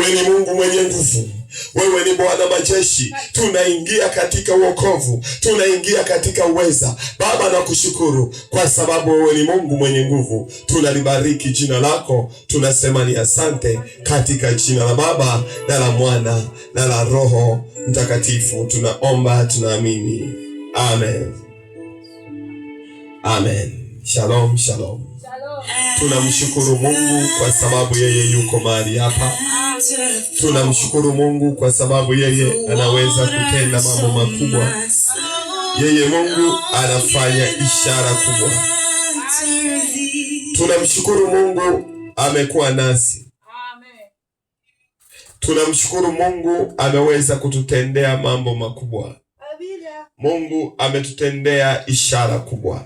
Wewe ni Mungu mwenye nguvu. Wewe ni Bwana majeshi. Tunaingia katika wokovu, tunaingia katika uweza. Baba, nakushukuru kwa sababu wewe ni Mungu mwenye nguvu. Tunalibariki jina lako, tunasema ni asante, katika jina la Baba na la Mwana na la Roho Mtakatifu tunaomba, tunaamini. Amen. Amen. Shalom, shalom. Tunamshukuru Mungu kwa sababu yeye yuko mahali hapa. Tunamshukuru Mungu kwa sababu yeye anaweza kutenda mambo makubwa. Yeye Mungu anafanya ishara kubwa. Tunamshukuru Mungu amekuwa nasi. Tunamshukuru Mungu ameweza kututendea mambo makubwa. Mungu ametutendea ishara kubwa.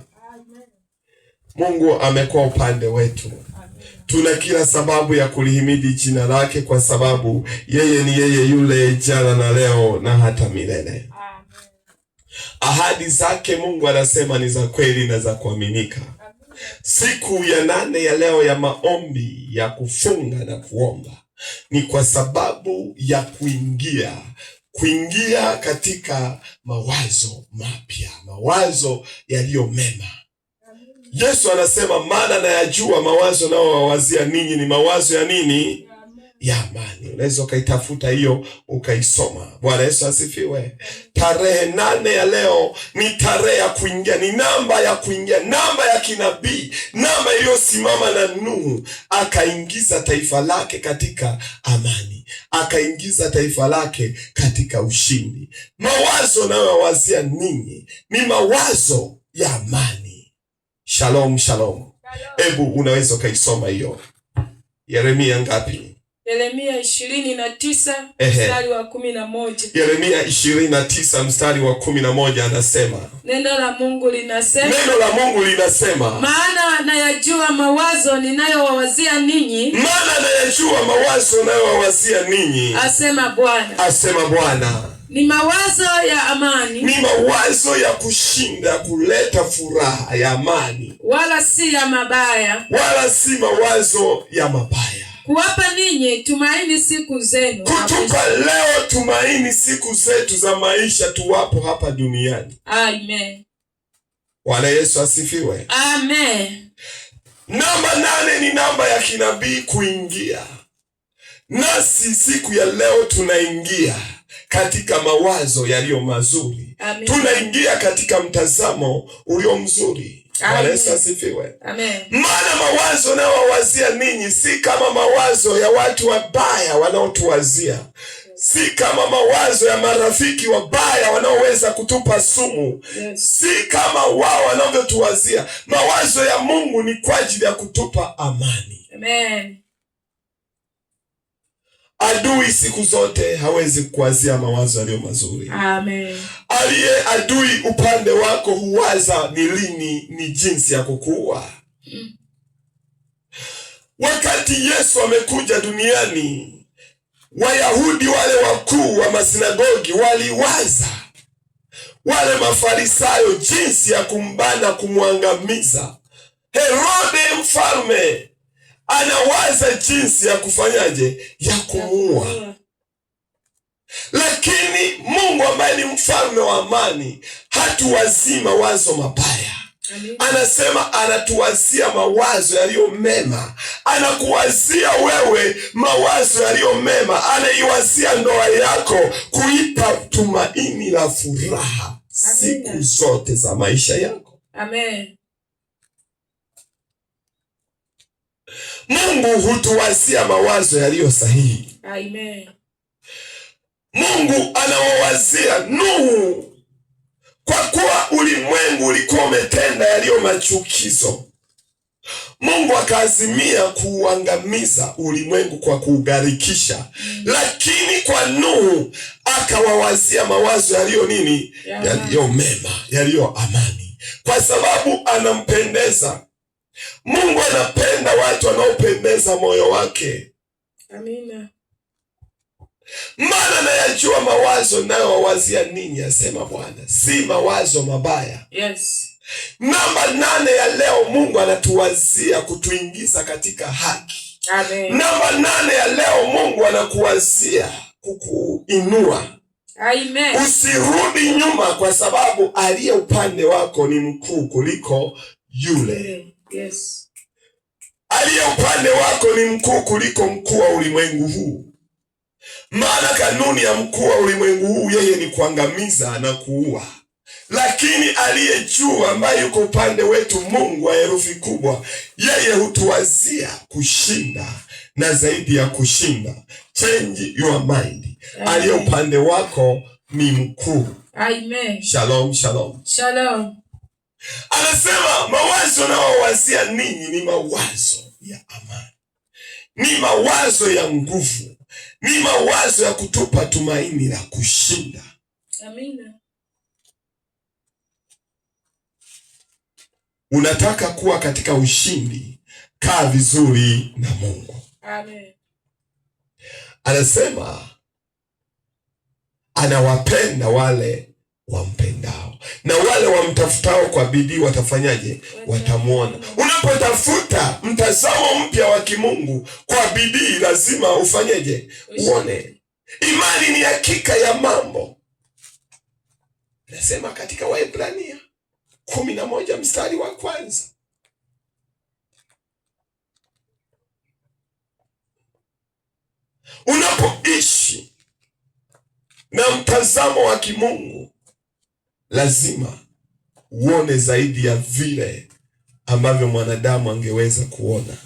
Mungu amekuwa upande wetu. Tuna kila sababu ya kulihimidi jina lake kwa sababu yeye ni yeye yule jana na leo na hata milele. Ahadi zake Mungu anasema ni za kweli na za kuaminika. Siku ya 8 ya leo ya maombi ya kufunga na kuomba ni kwa sababu ya kuingia katika mawazo mapya, mawazo yaliyo mema. Yesu anasema maana nayajua mawazo nayowawazia ninyi ni mawazo ya nini? Ya amani. Unaweza ukaitafuta hiyo ukaisoma. Bwana Yesu asifiwe. Tarehe 8 ya leo ni tarehe ya kuingia, ni namba ya kuingia, namba ya kinabii, namba iliyosimama na Nuhu akaingiza taifa lake katika amani, akaingiza taifa lake katika ushindi. Mawazo nayowawazia ninyi ni mawazo ya amani. Shalom, shalom. Ebu unaweza ukaisoma hiyo. Yeremia ngapi? Yeremia 29 mstari wa 11. Yeremia 29 mstari wa 11 anasema. Neno la Mungu linasema. Maana nayajua mawazo ninayowawazia ninyi. Asema Bwana. Ni mawazo ya amani. Ni mawazo ya kushinda, kuleta furaha ya amani. Wala si ya mabaya. Wala si mawazo ya mabaya. Kuwapa ninyi tumaini siku zenu. Kutupa leo tumaini siku zetu za maisha tuwapo hapa duniani. Amen. Bwana Yesu asifiwe. Amen. Namba 8 ni namba ya kinabii kuingia. Nasi siku ya leo tunaingia katika mawazo yaliyo mazuri. Amen. Tunaingia katika mtazamo ulio mzuri. Bwana Yesu asifiwe. Amen. Maana mawazo nayowawazia ninyi si kama mawazo ya watu wabaya wanaotuwazia. Si kama mawazo ya marafiki wabaya wanaoweza kutupa sumu. Yes. Si kama wao wanavyotuwazia. Mawazo ya Mungu ni kwa ajili ya kutupa amani. Amen. Adui siku zote hawezi kuwazia mawazo yaliyo mazuri. Amen. Aliye adui upande wako huwaza ni lini, ni jinsi ya kukuua. Wakati Yesu amekuja duniani, Wayahudi wale wakuu wa masinagogi waliwaza, wale Mafarisayo, jinsi ya kumbana, kumwangamiza. Herode mfalme anawaza jinsi ya kufanyaje, ya kumuua. Lakini Mungu ambaye ni mfalme wa amani hatuwazii mawazo mabaya. Anasema anatuwazia mawazo yaliyo mema. Anakuwazia wewe mawazo yaliyo mema. Anaiwazia ndoa yako, kuipa tumaini la furaha siku zote za maisha yako. Amen. Mungu hutuwazia mawazo yaliyo sahihi. Amen. Mungu anawawazia Nuhu, kwa kuwa ulimwengu ulikuwa umetenda yaliyo machukizo. Mungu akaazimia kuuangamiza ulimwengu kwa kuugarikisha. Lakini kwa Nuhu akawawazia mawazo yaliyo nini? Yaliyo mema, yaliyo amani, kwa sababu anampendeza. Mungu anapenda watu wanaopendeza moyo wake. Amina. Maana nayajua mawazo nayowawazia ninyi, asema Bwana, si mawazo mabaya. Yes. Namba 8 ya leo, Mungu anatuwazia kutuingiza katika haki. Amen. Namba 8 ya leo, Mungu anakuwazia kukuinua. Amen. Usirudi nyuma, kwa sababu aliye upande wako ni mkuu kuliko yule. Yes. Aliye upande wako ni mkuu kuliko mkuu wa ulimwengu huu. Maana kanuni ya mkuu wa ulimwengu huu, yeye ni kuangamiza na kuua. Lakini aliye juu, ambaye yuko upande wetu, Mungu wa herufi kubwa, yeye hutuwazia kushinda na zaidi ya kushinda. Change your mind. Aliye upande wako ni mkuu. Amen. Shalom, shalom. Shalom. Anasema mawazo naowazia ninyi ni mawazo ya amani, ni mawazo ya nguvu, ni mawazo ya kutupa tumaini la kushinda. Amina. Unataka kuwa katika ushindi, kaa vizuri na Mungu. Amen. Anasema anawapenda wale wampendao, na wale wamtafutao kwa bidii watafanyaje? Watamwona. Unapotafuta mtazamo mpya wa kimungu kwa bidii, lazima ufanyeje? Uone. Imani ni hakika ya mambo. Nasema katika Waebrania 11 mstari wa 1. Unapoishi na mtazamo wa kimungu, lazima uone zaidi ya vile ambavyo mwanadamu angeweza kuona.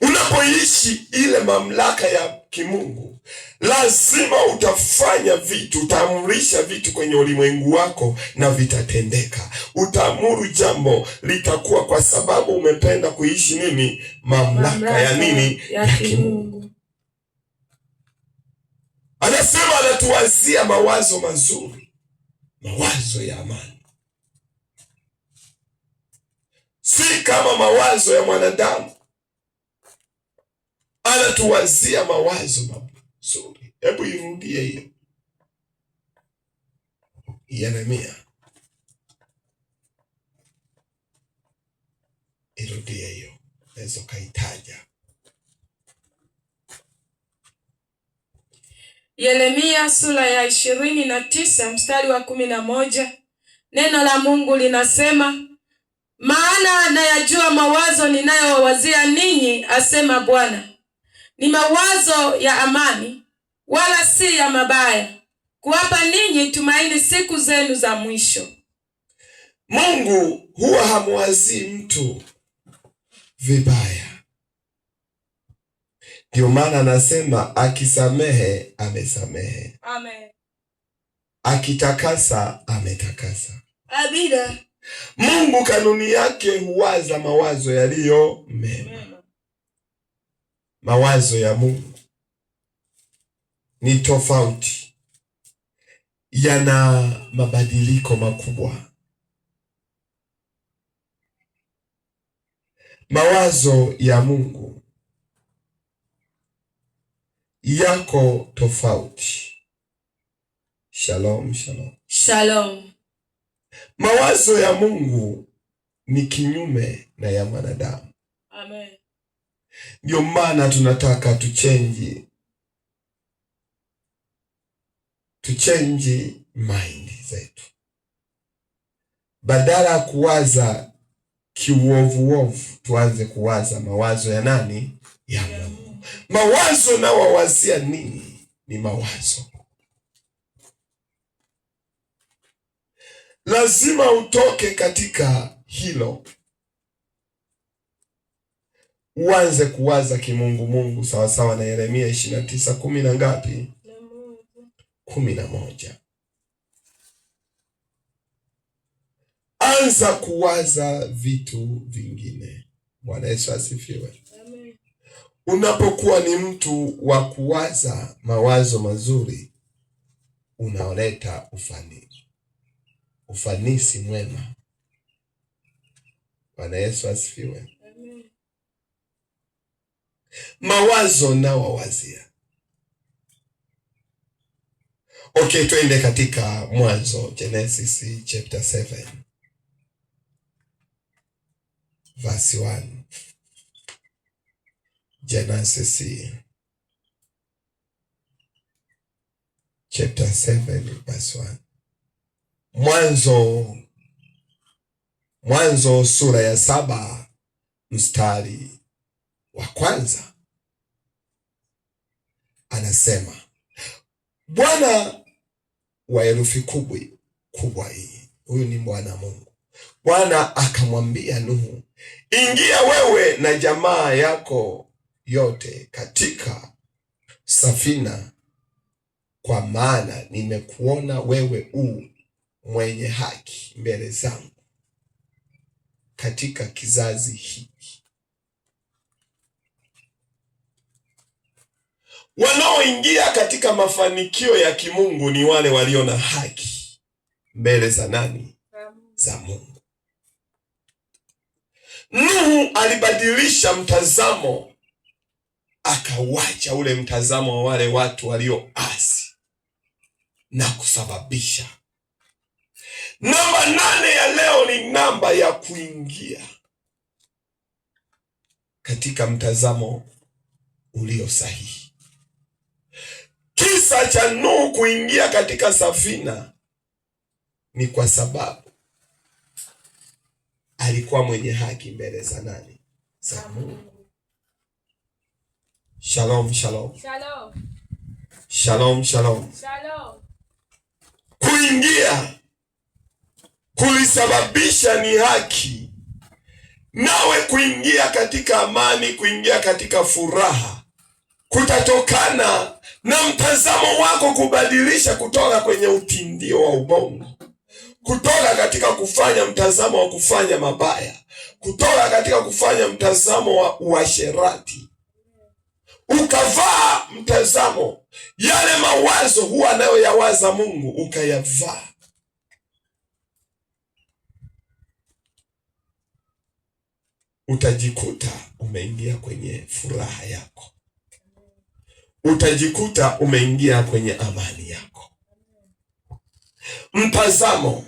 Unapoishi ile mamlaka ya kimungu, lazima utafanya vitu, utaamrisha vitu kwenye ulimwengu wako na vitatendeka. Utaamuru jambo, litakuwa, kwa sababu umependa kuishi nini? Mamlaka ya nini? Ya kimungu. Anasema anatuwazia mawazo mazuri, mawazo ya amani, si kama mawazo ya mwanadamu. Anatuwazia mawazo mazuri. Hebu irudie hiyo Yeremia, irudie hiyo, naweza kaitaja. Yeremia sura ya 29 mstari wa 11. Neno la Mungu linasema, maana nayajua mawazo ninayowawazia ninyi, asema Bwana, ni mawazo ya amani, wala si ya mabaya, kuwapa ninyi tumaini siku zenu za mwisho. Mungu huwa hamwazii mtu vibaya. Ndio maana anasema akisamehe amesamehe. Amen. Akitakasa ametakasa. Amina. Mungu kanuni yake huwaza mawazo yaliyo mema. Mawazo ya Mungu ni tofauti, yana mabadiliko makubwa. Mawazo ya Mungu yako tofauti. Shalom, shalom. Shalom. Mawazo ya Mungu ni kinyume na ya mwanadamu. Amen. Ndio maana tunataka tuchange mind zetu. Badala ya kuwaza kiuovuovu, tuanze kuwaza mawazo ya nani? Ya Mungu. Mawazo na wawazia nini? Ni mawazo. Lazima utoke katika hilo, uanze kuwaza kimungu mungu, sawasawa na Yeremia 29:10 na ngapi? 11. Anza kuwaza vitu vingine. Bwana Yesu asifiwe. Unapokuwa ni mtu wa kuwaza mawazo mazuri, unaoleta ufanisi mwema. Bwana Yesu asifiwe. Mawazo na wawazia. Okay, twende katika Mwanzo, Genesis chapter 7 verse 1. Genesis chapter 7 verse 1. Mwanzo sura ya 7 mstari wa 1. Anasema, Bwana wa herufi kubwa hii, huyu ni Bwana Mungu. Bwana akamwambia Nuhu, ingia wewe na jamaa yako yote katika safina, kwa maana nimekuona wewe mwenye haki mbele zangu katika kizazi hiki. Wanaoingia katika mafanikio ya kimungu ni wale walio na haki mbele za nani? Za Mungu. Nuhu alibadilisha mtazamo, akawacha ule mtazamo wa wale watu walioasi na kusababisha. Namba 8 ya leo ni namba ya kuingia katika mtazamo ulio sahihi. Kisa cha Nuhu kuingia katika safina ni kwa sababu alikuwa mwenye haki mbele za nani? Za Mungu. Shalom, shalom. Shalom. Shalom, shalom. Shalom. Kuingia kulisababisha ni haki. Nawe kuingia katika amani, kuingia katika furaha, kutatokana na mtazamo wako kubadilisha kutoka kwenye utindio wa ubongo, kutoka katika kufanya mtazamo wa kufanya mabaya, kutoka katika kufanya mtazamo wa uasherati, ukavaa mtazamo yale mawazo huwa anayoyawaza Mungu, ukayavaa. Utajikuta umeingia kwenye furaha yako, utajikuta umeingia kwenye amani yako. Mtazamo